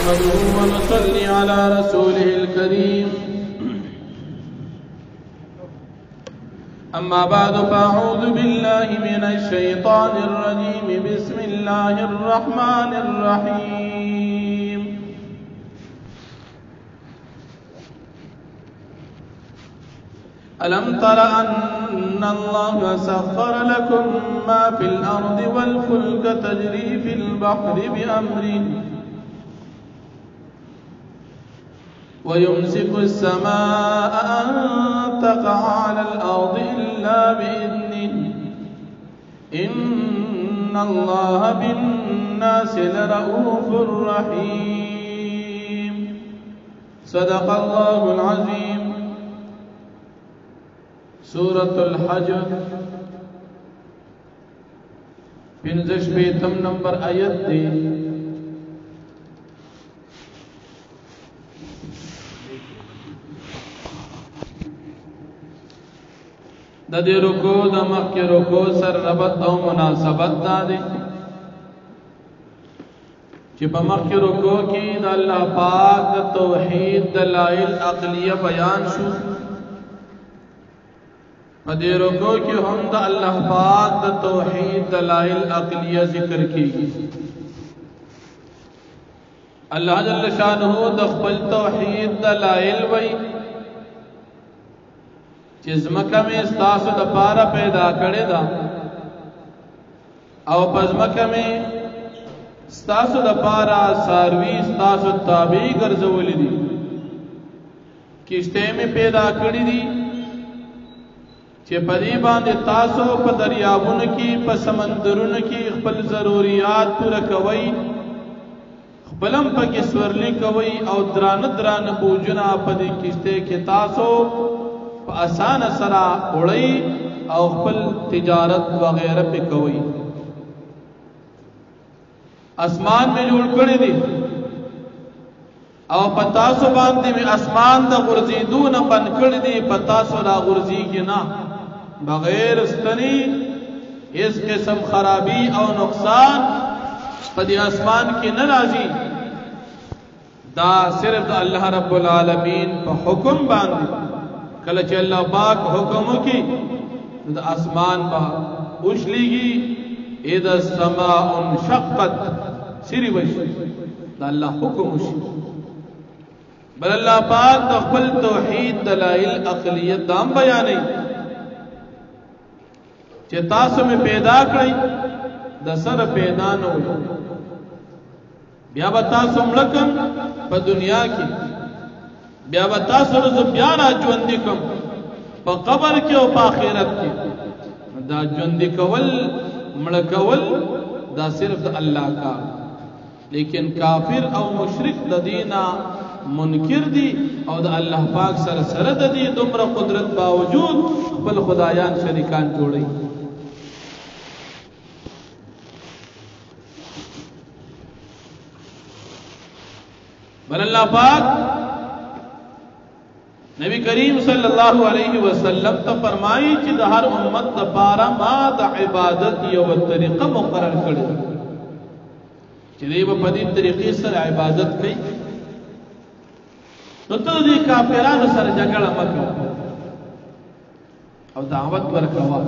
نحمده ونصلي على رسوله الكريم أما بعد فأعوذ بالله من الشيطان الرجيم بسم الله الرحمن الرحيم ألم تر أن الله سخر لكم ما في الأرض والفلك تجري في البحر بأمره ويمسك السماء أن تقع على الأرض إلا بإذنه إن الله بالناس لرؤوف رحيم صدق الله العظيم. سورة الحج 55 نمبر آیت دی. د دې رکوع د مخکې رکوع سره ربط او مناسبت دا دی چې په مخکې رکوع کې د الله پاک د توحید دلایل عقلیه بیان شو. په دې رکوع کې هم د الله پاک د توحید دلایل عقلیه ذکر کیږي. الله جل شانه د خپل توحید دلایل وایي چې زمکه مې ستاسو د پاره پیدا کړې ده او پزمکه مې ستاسو د پاره ساروی ستاسو تابع ګرځولې دي. کشته مې پیدا کړې دي چې په دې باندې تاسو په دریابونو کې په سمندرونو کې خپل ضرورت پوره کوئ، خپلم پکې سورلی کوئ او درانه بوجونه په دې کشته کې تاسو آسان سرا اڑئی او خپل تجارت وغیرہ پہ کوئی. اسمان میں جوڑ کړی دی او پتاسو باندې میں اسمان دا غرزیدون بن کړی دی، پتاسو را غرزیږي نه بغیر استنی اس قسم خرابی او نقصان پدی اسمان کی نہ راضی. دا صرف دا اللہ رب العالمین پا حکم باندې کله چې الله پاک حکم وکي د اسمان با اوشليږي اذا السماء انشقت سری وشي د الله حکم وشي. بل الله پاک د خپل توحید دلایل عقلیه دام بیانې چې تاسو مې پیدا کړی د سره پیدا نه وي بیا به تاسو ملکم په دنیا کې بیا به تاسو روز بیا را ژوندي کوم په قبر کې او په آخرت کې. دا ژوندي کول مړ کول دا صرف د الله کا، لیکن کافر او مشرک د دینا منکر دي او د الله پاک سره سره د دې دومره قدرت باوجود خپل خدایان شریکان جوړي. بل الله پاک نبی کریم صلی اللہ علیہ وسلم تا فرمائی چې د هر امت د پاره ما د عبادت یو طریقه مقرر کړی چې دوی په دې طریقې سره عبادت کوي. نو ته دې کافرانو سره جګړه مکو او دعوت ورکوا.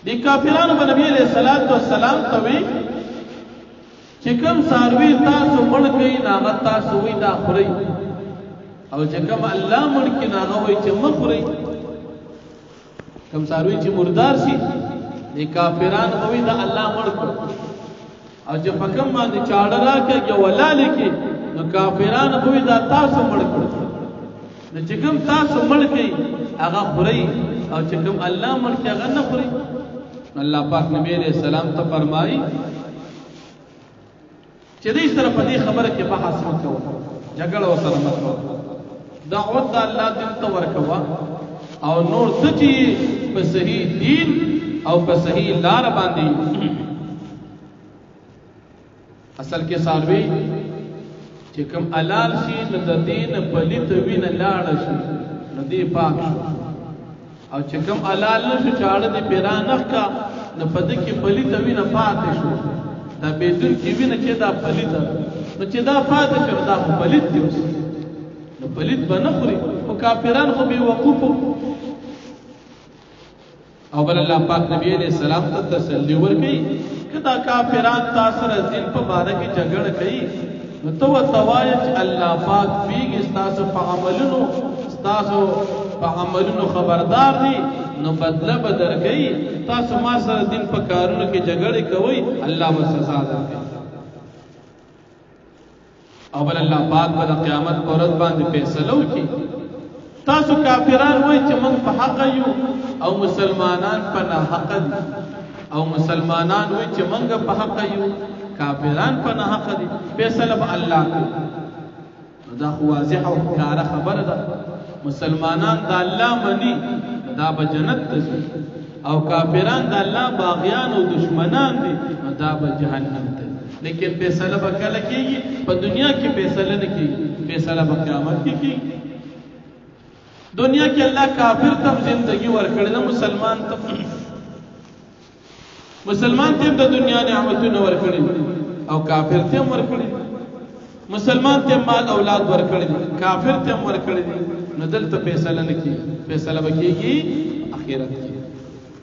دې کافرانو په نبی علیہ الصلوۃ والسلام ته وی چې کوم ساروی تاسو مړ کړئ ناغه تاسو وی دا خورئ او چې کوم الله مړ کې ناغه وای چې مخوري کوم ساروی چې مردار شي د کافران وای دا الله مړ کړ او چې پکم باندې چاړه راکې ولال کې نو کافران وای دا تاسو مړ کړ. نو چې کوم تاسو مړ کې هغه خوري او چې کوم الله مړ کې هغه نه خوري. الله پاک نبی علیہ السلام ته فرمایي چې دې سره په دې خبره کې بحث وکړو، جګړه وسره مکو، دعوت دا اللہ دل تو ورکوا او نور سچی پا صحیح دین او پا صحیح لار باندی. اصل کے ساروی چې کم علال شي نو د دین پلیت وینه لاړ شي نو دی پاک شو، او چې کم علال نشو چاړه دی پیرانخ کا نو پد کې پلیت وینه پاتې شو. دا بدون کې وینه چې دا پلیت نو چې دا فاتح کړه دا خو پلید دی اوس نو پلید به نه خوري خو کافران خو بې وقوفو او بل الله پاک نبی علیہ السلام ته تسلی ورکړي که دا کافران تاسو سره دین په باره کې جګړه کوي نو ته ورته وایه چې الله پاک بیږي ستاسو په عملونو ستاسو په عملونو خبردار دی نو بدله به درکوي تاسو ما سره دین په کارونو کې جګړې کوئ الله به سزا درکوي او بل الله پاک به د قیامت په ورځ باندې فیصله وکړي تاسو کافران وای چې موږ په حق یو او مسلمانان په ناحق دي او مسلمانان وای چې موږ په حق یو کافران په ناحق دي فیصله به الله کوي دا خو واضح او ښکاره خبره ده مسلمانان د الله مني دا به جنت ته ځي او کافران د الله باغیان او دشمنان دي دا به جهنم ته لیکن فیصله به کله کېږي په دنیا کې فیصله نه کېږي فیصله به قیامت کې کېږي دنیا کې الله کافر ته زندگی ورکړي نه مسلمان ته د دنیا نعمتونه ورکړي او کافر ته ورکړي مسلمان ته مال اولاد ورکړي کافر ته ورکړي نو دلته فیصله نه کیږي فیصله وکړي اخرت کې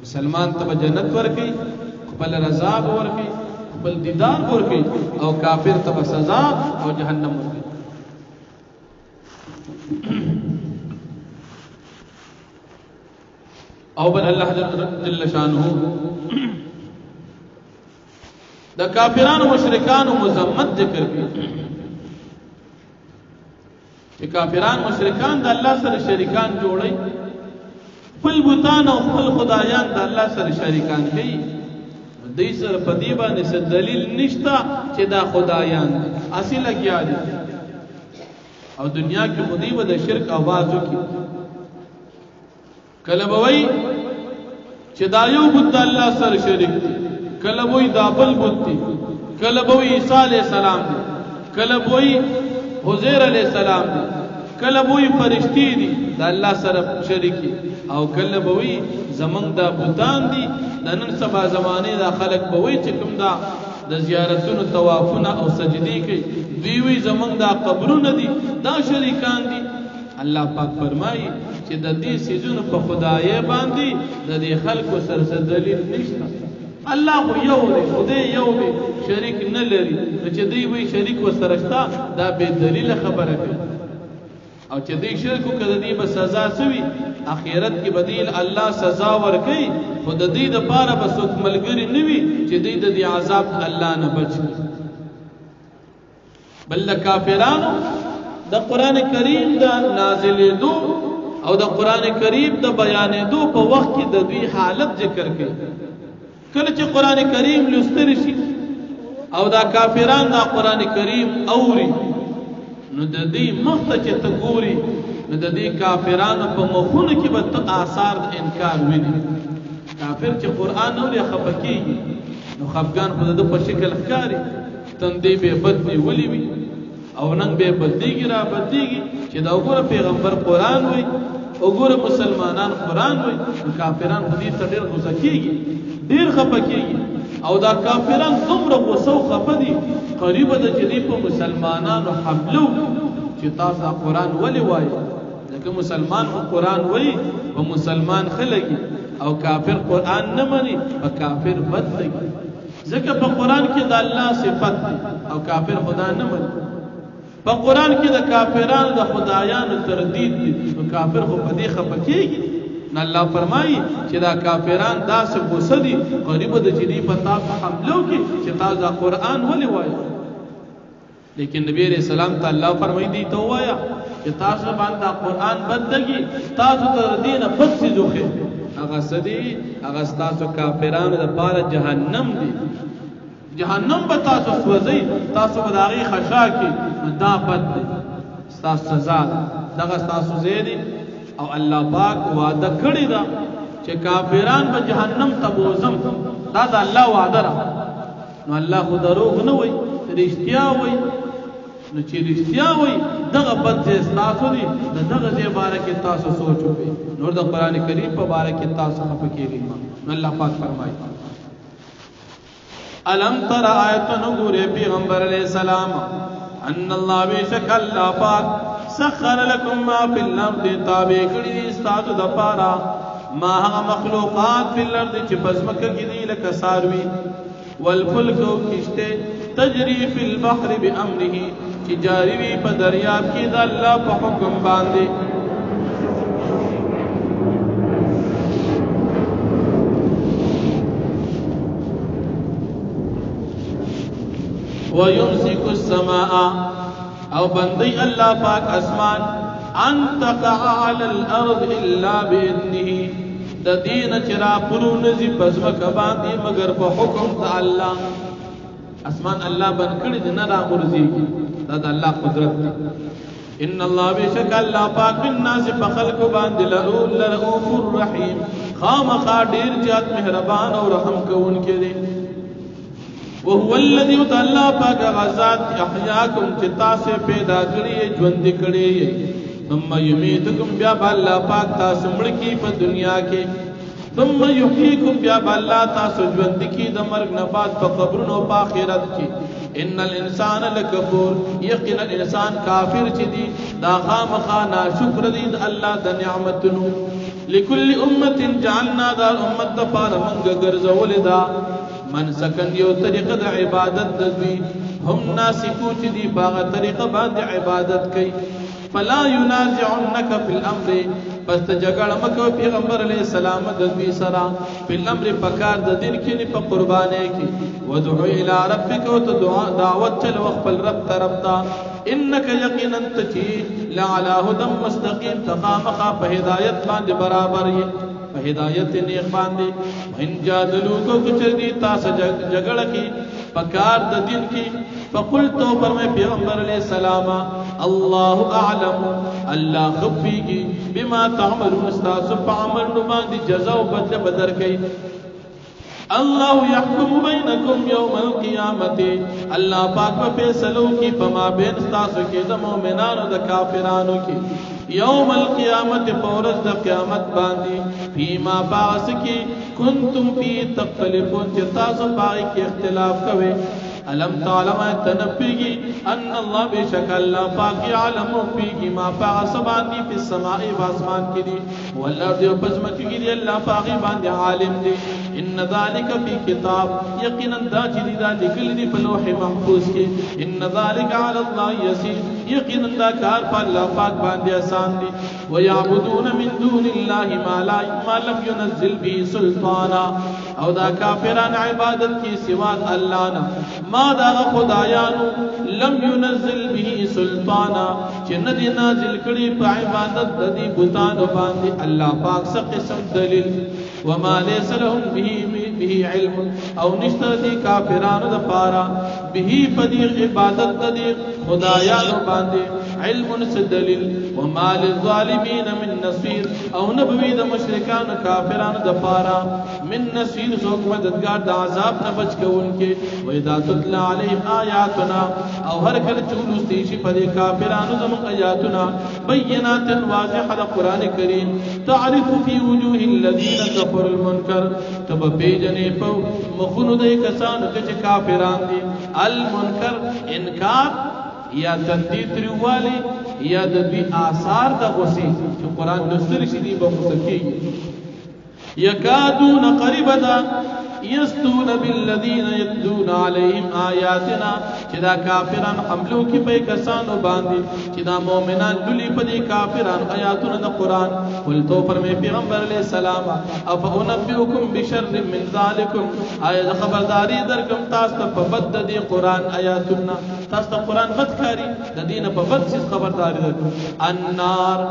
مسلمان ته جنت ورکړي خپل رضا ورکړي خپل دیدار ورکړي او کافر ته سزا او جهنم ورکړي او بل الله جل شانه د کافرانو مشرکانو مذمت ذکر کړي چې کافران مشرکان د الله سره شریکان جوړي خپل بوتان او خپل خدایان د الله سره شریکان کوي دوی سره په دې باندې څه دلیل نشته چې دا خدایان اصل لګیا دي او دنیا کې خدای به د شرک आवाज وکړي کله به وای چې دا یو بت الله سره شریک دي کله به وای دا بل بت دي کله به وای عیسی علی السلام دي کله به وای حزیر علیہ السلام دی کله بوئی فرشتي دي دا الله سره شریکی او کله بوئی زمنګ دا بوتان دي د نن سبا زمانه دا خلق بوئی چې کوم دا د زیارتونو طوافونه او سجدي کوي دوی وی زمنګ دا قبرونه دي دا شریکان دي الله پاک فرمایي چې د دې سيزونو په خدای باندې د دې خلقو سره دلیل نشته الله خو یو دی خدای یو دی شریک نه لري چې دوی وی شریک وسرشتا دا به دلیل خبره کوي او چې دوی شرک وکړي دوی به سزا سوي اخرت کې بدیل الله سزا ورکړي خود دوی د پاره به څوک ملګری نه وي چې دوی د دې عذاب الله نه بچ بل کافرانو د قران کریم د نازلېدو او د قران کریم د بیانېدو په وخت کې د دوی حالت ذکر کړي کله چې قران کریم لوستل شي او دا کافران دا قران کریم اوري نو د دې مخته چې تګوري نو د دې کافرانو په مخونو کې به آثار د انکار ویني کافر چې قران اوري خفقي نو خفقان خود د په شکل ښکاری تندې به بد ولي وي او نن به بدیږي را بدیږي چې دا وګوره پیغمبر قران وي وګوره مسلمانان قران وي کافران خودي ته ډېر غوسه کیږي ډېر خفه کیږي او دا کافران څومره غوسه او خفه دي قریب د جدي په مسلمانانو حملو چې تاسو قران ولي وایي ځکه مسلمان او قران وایي او مسلمان خلګي او کافر قران نه مني او کافر بد دی ځکه په قران کې د الله صفات او کافر خدا نه مني په قران کې د کافرانو د خدایانو تردید دي او کافر خو په دې خفه کیږي نه الله فرمایي چې دا کافران داسې غوسه دي قریب د جدي په تاسو حملو کې چې تاسو قرآن ولي وایي لیکن نبی رسول الله تعالی الله فرمایي دي ته وایا چې تاسو باندې قرآن بدلږي تاسو تر دینه بد څه ځوخه هغه سدي هغه تاسو کافرانو د پاره جهنم دي جهنم به تاسو سوځي تاسو به داغي خشا کې دا بد دي تاسو سزا دغه تاسو زیدي او الله پاک وعده کړی دا چې کافران به جهنم ته بوزم دا د الله وعده را نو الله خو دروغ نه وای رښتیا وای نو چې رښتیا وای دغه بد ځای تاسو دي دغه ځای باره کې تاسو سوچ وکړئ نور د قران کریم په باره کې تاسو فکرېږئ نو الله پاک فرمایي الم تر آیت نو ګوره پیغمبر علیہ السلام ان الله بشک الله پاک سخر لكم ما في الارض تابع کړي استاد د پارا ما هغه مخلوقات في الارض چې پزمکه کې دي لکه ساروي والفلك کشته تجري في البحر بامره چې جاری وي په دریاب کې د الله په حکم باندې ويمسك السماء او بندي الله پاک اسمان ان تقع على الارض الا باذنه د دین چرا پرون زی پزمک باندې مگر په حکم د الله اسمان الله بن کړي د نه را مرزي دا د الله قدرت ان الله بشک الله پاک بالناس بخلق باندې لرؤوف الرحیم خامخا ډیر زیات مهربان او رحم کوونکی دی وهو الذي تعالى پاک غزاد احیاکم چتا سے پیدا کړی ژوند کړی ثم یمیتکم بیا الله پاک تاسو مړ کی په دنیا کې ثم یحییکم بیا الله تاسو ژوند کی د مرګ نه بعد په قبرونو په آخرت کې ان الانسان لکفور یقینا الانسان کافر چي دي دا خامخا ناشکر دي د الله د نعمتونو لكل امه جعلنا دا امه د پاره منګ ګرځول دا من سکن یو طریقه د عبادت دوی هم ناسکو چې دی باغه طریقه باندې عبادت کوي فلا ينازعنك في الامر پس جګړه مکو پیغمبر علیہ السلام د دوی سره په الامر پکار د دین کې نه په قربانه کې ودعو الى ربك وتدعو دعوت چل خپل رب طرف ته انك يقينا تجي لعلى هدى مستقيم تقامخ په هدایت باندې برابر یې په هدایت نیک باندې ان جادلو کو کچردی تاسو جګړه کې پکار د دین کې فقلت فرمای پیغمبر علیہ السلام الله اعلم الله خفیږي بما تعملون استاسو په عمل باندې جزاء او بدل بدر کوي الله يحكم بينكم يوم القيامه الله پاک په فیصلو کې پما بین استاسو کې د مؤمنانو د کافرانو کې یوم القیامت پورز د قیامت باندې فيما باس کې کنتم فی تختلفون چې تاسو پای کې اختلاف کوئ علم تعلم تنبیگی ان اللہ بشک اللہ پاکی علم پیگی ما پاک سباندی فی السمائی باسمان کی دی والارد و پزمکی کی دی اللہ پاکی باندی عالم دی ان ذالک فی کتاب یقینا دا چیدی دا لکل دی پلوح محفوظ کی ان ذالک علی اللہ یسیر یقینا دا کار پا اللہ پاک باندی آسان دی ویعبدون من دون اللہ ما لم ينزل بھی سلطانا او دا کافران عبادت کی سواد اللہ نا ما دا خدایانو لم ينزل به سلطانا چې ندی نازل کړي په عبادت د دې بوتانو باندې الله پاک څه قسم دلیل وما ليس لهم به علم او نشته دي کافرانو د پارا به په دې عبادت د دې خدایانو باندې علم څه دلیل وما للظالمين من نصير او نبوي د مشرکان کافرانو د پارا من نصير څوک مددگار د عذاب نه بچ کوونکې وإذا تتلى عليهم آياتنا او هر کله چولستی شي په کافرانو زمون آیاتنا بینات واضحه قرآن کریم تعرف في وجوه الذين كفروا المنكر تب بیجنې په مخونو د کسانو چې کافران دي المنکر انکار یا تندید ریوالی یا د دوی آثار د غصې چې قرآن لوستل شي دی به غصه کېږي یکادون قریبا یستون بالذین یتلون علیهم آیاتنا چې دا کافران حملو کې په کسانو باندې چې دا مؤمنان دلی په دې کافران آیاتونه د قرآن قلتو فرمای پیغمبر علیہ السلام افانبئکم بشر من ذالکم آیا خبرداری درکم تاسو په بد د دې قرآن آیاتونه تاسو ته قرآن بد کاری د دین په بد څه خبرداری درکم النار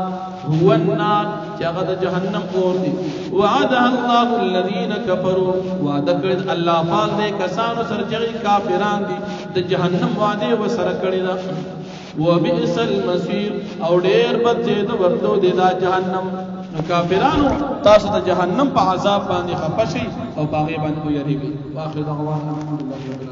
هو النار چې هغه د جهنم اور دی وعدها الله الذين كفروا وعده کړی الله پاک دې کسانو سره چې کافران دي د جهنم وعده وسره کړی دا وبئس المصير او ډېر بد دې د ورته دې دا جهنم کافرانو تاسو د جهنم په عذاب باندې خپشي او باغې باندې ويریږي واخر دعوانا الحمدلله رب العالمین